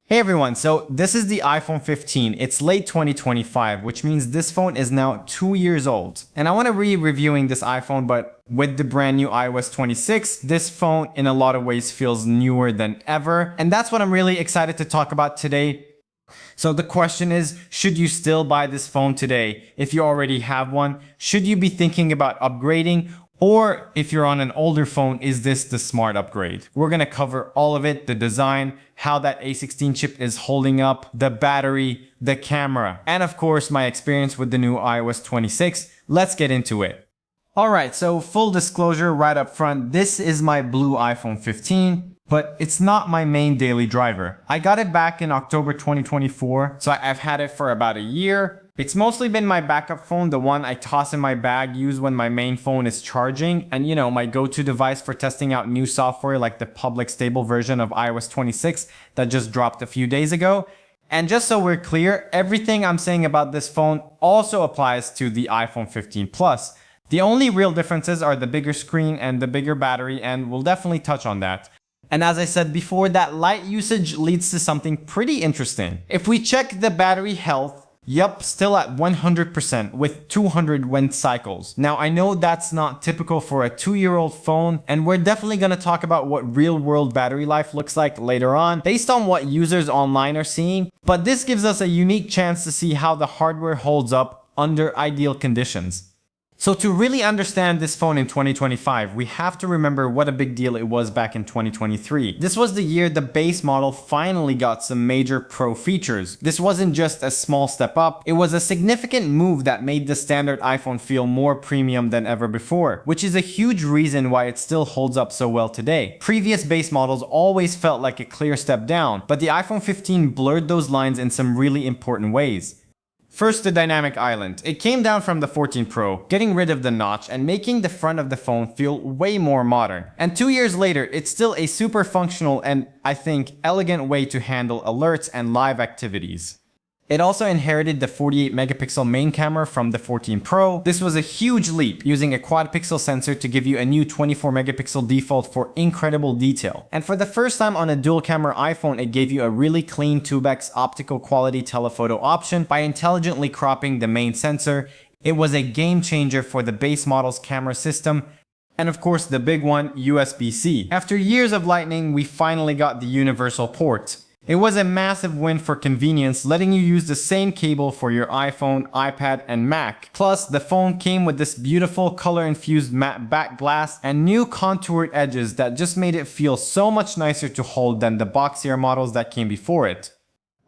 Hey everyone, so this is the iPhone 15. It's late 2025, which means this phone is now 2 years old. And I want to be reviewing this iPhone, but with the brand new iOS 26, this phone in a lot of ways feels newer than ever. And that's what I'm really excited to talk about today. So the question is, should you still buy this phone today? If you already have one, should you be thinking about upgrading? Or if you're on an older phone, is this the smart upgrade? We're gonna cover all of it, the design, how that A16 chip is holding up, the battery, the camera, and of course my experience with the new iOS 26. Let's get into it. Alright, so full disclosure right up front, this is my blue iPhone 15. But it's not my main daily driver. I got it back in October 2024, so I've had it for about a year. It's mostly been my backup phone, the one I toss in my bag, use when my main phone is charging, and my go-to device for testing out new software like the public stable version of iOS 26 that just dropped a few days ago. And just so we're clear, everything I'm saying about this phone also applies to the iPhone 15 Plus. The only real differences are the bigger screen and the bigger battery, and we'll definitely touch on that. And as I said before, that light usage leads to something pretty interesting. If we check the battery health, yup, still at 100% with 200 Wnt cycles. Now I know that's not typical for a 2-year-old phone, and we're definitely gonna talk about what real-world battery life looks like later on, based on what users online are seeing, but this gives us a unique chance to see how the hardware holds up under ideal conditions. So to really understand this phone in 2025, we have to remember what a big deal it was back in 2023. This was the year the base model finally got some major pro features. This wasn't just a small step up, it was a significant move that made the standard iPhone feel more premium than ever before, which is a huge reason why it still holds up so well today. Previous base models always felt like a clear step down, but the iPhone 15 blurred those lines in some really important ways. First, the dynamic island. It came down from the 14 Pro, getting rid of the notch and making the front of the phone feel way more modern. And 2 years later, it's still a super functional and, I think, elegant way to handle alerts and live activities. It also inherited the 48 megapixel main camera from the 14 Pro. This was a huge leap, using a quad pixel sensor to give you a new 24 megapixel default for incredible detail. And for the first time on a dual camera iPhone, it gave you a really clean 2x optical quality telephoto option by intelligently cropping the main sensor. It was a game changer for the base model's camera system. And of course the big one, USB-C. After years of Lightning, we finally got the universal port. It was a massive win for convenience, letting you use the same cable for your iPhone, iPad, and Mac. Plus, the phone came with this beautiful color-infused matte back glass and new contoured edges that just made it feel so much nicer to hold than the boxier models that came before it.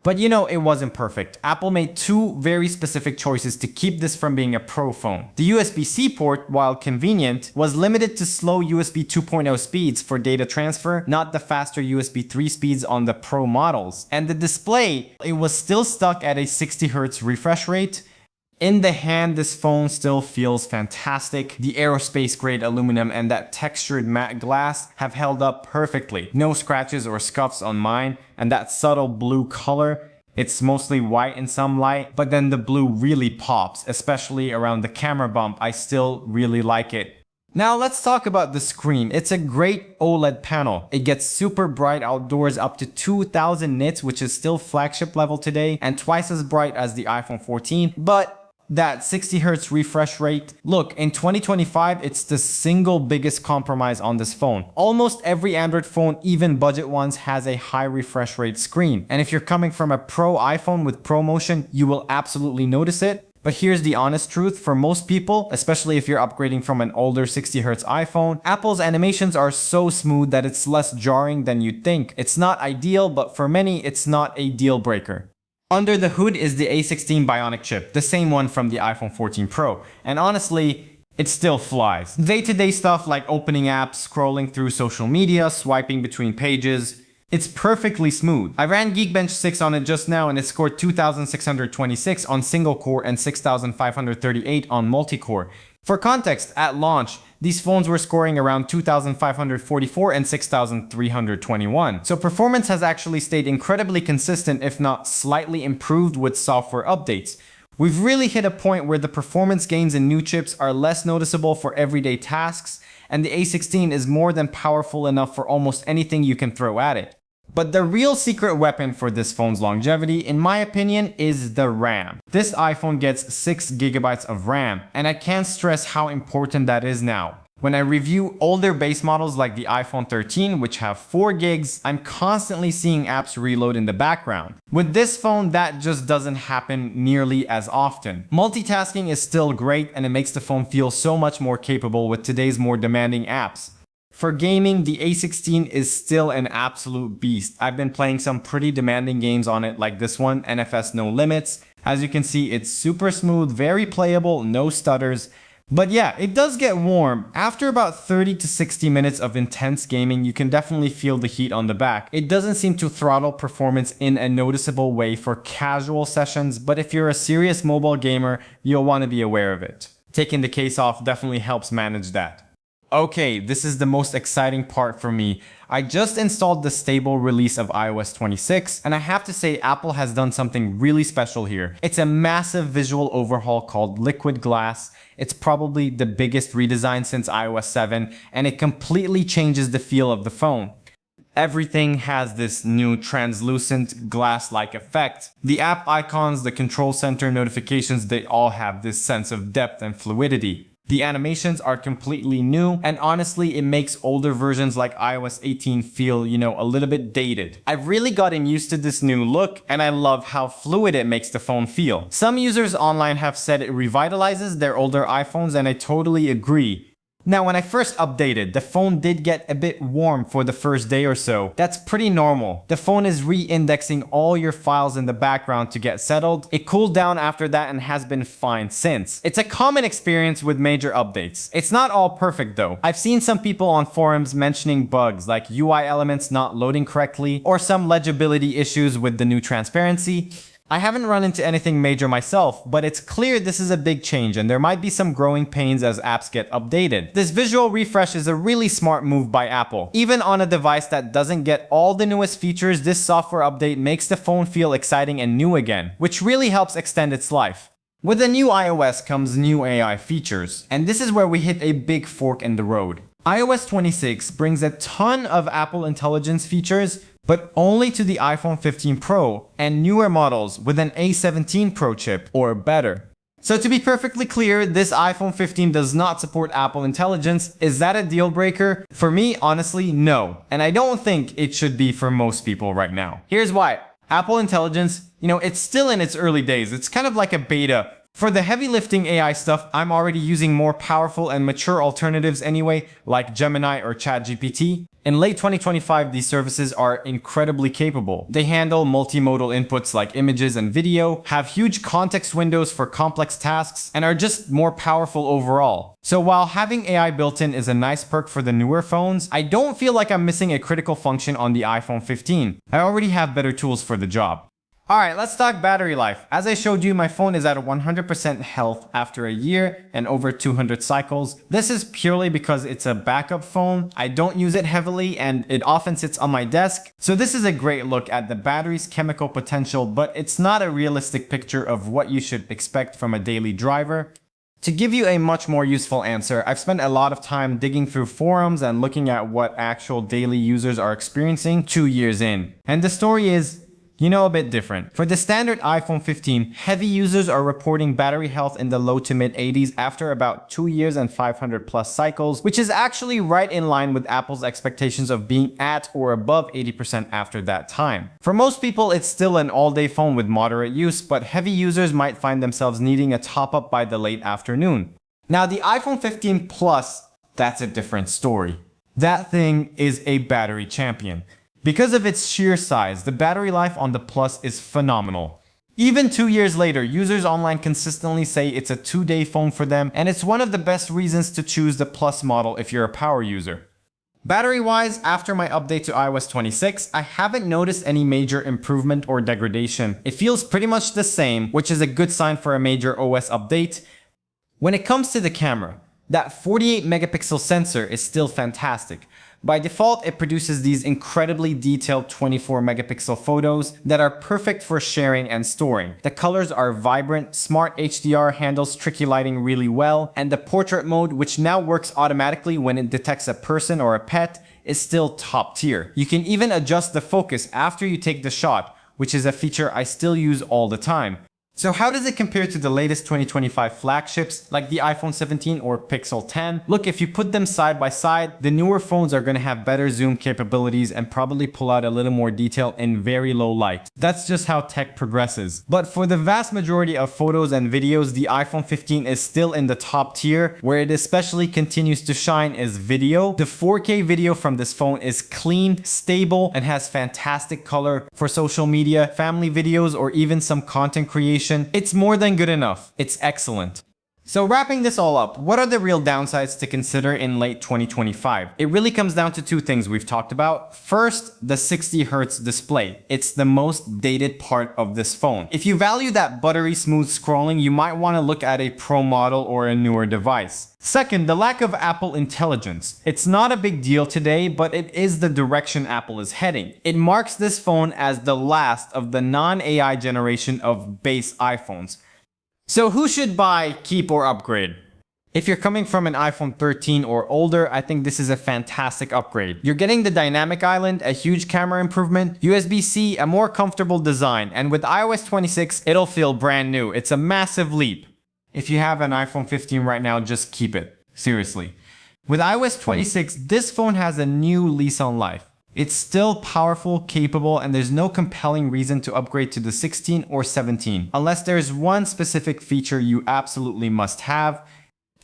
But it wasn't perfect. Apple made two very specific choices to keep this from being a pro phone. The USB-C port, while convenient, was limited to slow USB 2.0 speeds for data transfer, not the faster USB 3 speeds on the Pro models. And the display, it was still stuck at a 60Hz refresh rate. In the hand, this phone still feels fantastic. The aerospace grade aluminum and that textured matte glass have held up perfectly. No scratches or scuffs on mine, and that subtle blue color, it's mostly white in some light, but then the blue really pops, especially around the camera bump. I still really like it. Now let's talk about the screen. It's a great OLED panel. It gets super bright outdoors up to 2000 nits, which is still flagship level today, and twice as bright as the iPhone 14, but that 60Hz refresh rate. Look, in 2025, it's the single biggest compromise on this phone. Almost every Android phone, even budget ones, has a high refresh rate screen. And if you're coming from a Pro iPhone with ProMotion, you will absolutely notice it. But here's the honest truth, for most people, especially if you're upgrading from an older 60Hz iPhone, Apple's animations are so smooth that it's less jarring than you'd think. It's not ideal, but for many, it's not a deal breaker. Under the hood is the A16 Bionic chip, the same one from the iPhone 14 Pro, and honestly, it still flies. Day-to-day stuff like opening apps, scrolling through social media, swiping between pages, it's perfectly smooth. I ran Geekbench 6 on it just now and it scored 2626 on single core and 6538 on multi-core. For context, at launch, these phones were scoring around 2544 and 6321. So performance has actually stayed incredibly consistent, if not slightly improved with software updates. We've really hit a point where the performance gains in new chips are less noticeable for everyday tasks, and the A16 is more than powerful enough for almost anything you can throw at it. But the real secret weapon for this phone's longevity, in my opinion, is the RAM. This iPhone gets 6 gigabytes of RAM, and I can't stress how important that is now. When I review older base models like the iPhone 13, which have 4 gigs, I'm constantly seeing apps reload in the background. With this phone, that just doesn't happen nearly as often. Multitasking is still great, and it makes the phone feel so much more capable with today's more demanding apps. For gaming, the A16 is still an absolute beast. I've been playing some pretty demanding games on it like this one, NFS No Limits. As you can see, it's super smooth, very playable, no stutters. But yeah, it does get warm. After about 30 to 60 minutes of intense gaming, you can definitely feel the heat on the back. It doesn't seem to throttle performance in a noticeable way for casual sessions, but if you're a serious mobile gamer, you'll want to be aware of it. Taking the case off definitely helps manage that. Okay, this is the most exciting part for me. I just installed the stable release of iOS 26, and I have to say Apple has done something really special here. It's a massive visual overhaul called Liquid Glass. It's probably the biggest redesign since iOS 7, and it completely changes the feel of the phone. Everything has this new translucent glass-like effect. The app icons, the control center notifications, they all have this sense of depth and fluidity. The animations are completely new, and honestly, it makes older versions like iOS 18 feel, a little bit dated. I've really gotten used to this new look, and I love how fluid it makes the phone feel. Some users online have said it revitalizes their older iPhones, and I totally agree. Now, when I first updated, the phone did get a bit warm for the first day or so. That's pretty normal. The phone is re-indexing all your files in the background to get settled. It cooled down after that and has been fine since. It's a common experience with major updates. It's not all perfect though. I've seen some people on forums mentioning bugs like UI elements not loading correctly or some legibility issues with the new transparency. I haven't run into anything major myself, but it's clear this is a big change and there might be some growing pains as apps get updated. This visual refresh is a really smart move by Apple. Even on a device that doesn't get all the newest features, this software update makes the phone feel exciting and new again, which really helps extend its life. With the new iOS comes new AI features, and this is where we hit a big fork in the road. iOS 26 brings a ton of Apple Intelligence features, but only to the iPhone 15 Pro and newer models with an A17 Pro chip or better. So to be perfectly clear, this iPhone 15 does not support Apple Intelligence. Is that a deal breaker? For me, honestly, no. And I don't think it should be for most people right now. Here's why. Apple Intelligence, it's still in its early days. It's kind of like a beta. For the heavy lifting AI stuff, I'm already using more powerful and mature alternatives anyway, like Gemini or ChatGPT. In late 2025, these services are incredibly capable. They handle multimodal inputs like images and video, have huge context windows for complex tasks, and are just more powerful overall. So while having AI built in is a nice perk for the newer phones, I don't feel like I'm missing a critical function on the iPhone 15. I already have better tools for the job. Alright, let's talk battery life. As I showed you, my phone is at 100% health after a year and over 200 cycles. This is purely because it's a backup phone. I don't use it heavily and it often sits on my desk. So this is a great look at the battery's chemical potential, but it's not a realistic picture of what you should expect from a daily driver. To give you a much more useful answer, I've spent a lot of time digging through forums and looking at what actual daily users are experiencing 2 years in. And the story is, a bit different. For the standard iPhone 15, heavy users are reporting battery health in the low to mid 80s after about 2 years and 500 plus cycles, which is actually right in line with Apple's expectations of being at or above 80% after that time. For most people, it's still an all-day phone with moderate use, but heavy users might find themselves needing a top-up by the late afternoon. Now, the iPhone 15 Plus, that's a different story. That thing is a battery champion. Because of its sheer size, the battery life on the Plus is phenomenal. Even 2 years later, users online consistently say it's a 2-day phone for them, and it's one of the best reasons to choose the Plus model if you're a power user. Battery-wise, after my update to iOS 26, I haven't noticed any major improvement or degradation. It feels pretty much the same, which is a good sign for a major OS update. When it comes to the camera, that 48 megapixel sensor is still fantastic. By default, it produces these incredibly detailed 24 megapixel photos that are perfect for sharing and storing. The colors are vibrant, smart HDR handles tricky lighting really well, and the portrait mode, which now works automatically when it detects a person or a pet, is still top tier. You can even adjust the focus after you take the shot, which is a feature I still use all the time. So how does it compare to the latest 2025 flagships like the iPhone 17 or Pixel 10? Look, if you put them side by side, the newer phones are going to have better zoom capabilities and probably pull out a little more detail in very low light. That's just how tech progresses. But for the vast majority of photos and videos, the iPhone 15 is still in the top tier. Where it especially continues to shine is video. The 4K video from this phone is clean, stable, and has fantastic color for social media, family videos, or even some content creation. It's more than good enough. It's excellent. So wrapping this all up, what are the real downsides to consider in late 2025? It really comes down to two things we've talked about. First, the 60Hz display. It's the most dated part of this phone. If you value that buttery smooth scrolling, you might want to look at a Pro model or a newer device. Second, the lack of Apple Intelligence. It's not a big deal today, but it is the direction Apple is heading. It marks this phone as the last of the non-AI generation of base iPhones. So who should buy, keep, or upgrade? If you're coming from an iPhone 13 or older, I think this is a fantastic upgrade. You're getting the dynamic island, a huge camera improvement, USB-C, a more comfortable design, and with iOS 26, it'll feel brand new. It's a massive leap. If you have an iPhone 15 right now, just keep it. Seriously. With iOS 26, this phone has a new lease on life. It's still powerful, capable, and there's no compelling reason to upgrade to the 16 or 17, unless there's one specific feature you absolutely must have.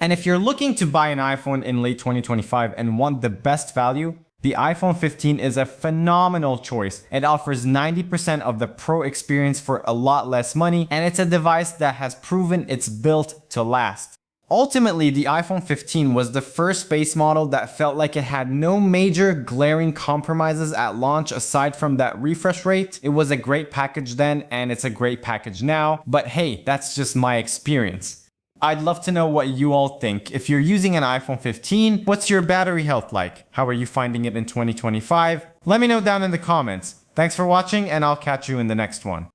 And if you're looking to buy an iPhone in late 2025 and want the best value, the iPhone 15 is a phenomenal choice. It offers 90% of the Pro experience for a lot less money, and it's a device that has proven it's built to last. Ultimately, the iPhone 15 was the first base model that felt like it had no major glaring compromises at launch aside from that refresh rate. It was a great package then, and it's a great package now, but hey, that's just my experience. I'd love to know what you all think. If you're using an iPhone 15, what's your battery health like? How are you finding it in 2025? Let me know down in the comments. Thanks for watching, and I'll catch you in the next one.